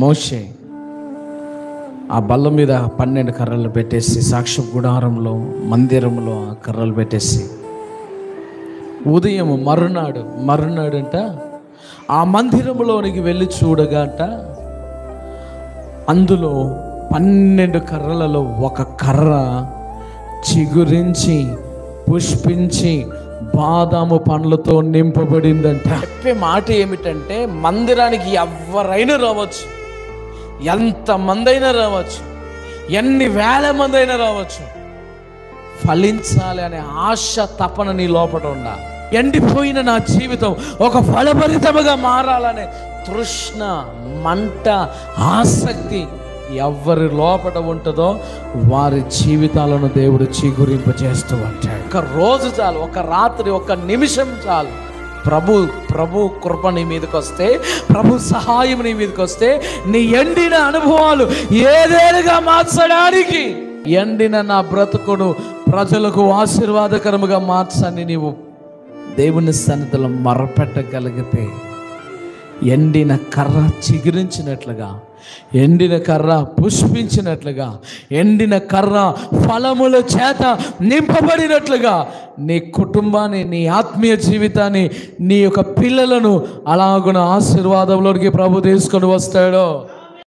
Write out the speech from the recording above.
మోషే ఆ బల్ల మీద 12 కర్రలు పెట్టేసి సాక్ష్య గుడారంలో మందిరంలో ఆ కర్రలు పెట్టేసి ఉదయం మరునాడంట ఆ మందిరంలోనికి వెళ్ళి చూడగా అంట అందులో 12 కర్రలలో ఒక కర్ర చిగురించి పుష్పించి బాదాము పండ్లతో నింపబడిందంట. చెప్పే మాట ఏమిటంటే మందిరానికి ఎవరైనా రావచ్చు, ఎంతమంది అయినా రావచ్చు, ఎన్ని వేల మంది అయినా రావచ్చు. ఫలించాలి అనే ఆశ తపన నీ లోపల ఉండాలి. ఎండిపోయిన నా జీవితం ఒక ఫలభరితముగా మారాలనే తృష్ణ, మంట, ఆసక్తి ఎవరి లోపల ఉంటుందో వారి జీవితాలను దేవుడు చిగురింపజేస్తూ ఉంటాడు. ఒక రోజు చాలు, ఒక రాత్రి, ఒక నిమిషం చాలు. ప్రభు కృప నీ మీదకి వస్తే, ప్రభు సహాయం నీ మీదకి వస్తే నీ ఎండిన అనుభవాలు ఏదేలుగా మార్చడానికి, ఎండిన నా బ్రతుకును ప్రజలకు ఆశీర్వాదకరముగా మార్చని నీవు దేవుని సన్నిధిలో మొరపెట్టగలిగితే ఎండిన కర్ర చిగురించినట్లుగా, ఎండిన కర్ర పుష్పించినట్లుగా, ఎండిన కర్ర ఫలముల చేత నింపబడినట్లుగా నీ కుటుంబాన్ని, నీ ఆత్మీయ జీవితాన్ని, నీ యొక్క పిల్లలను అలాగున ఆశీర్వాదంలోనికి ప్రభు తీసుకొని వస్తాడో.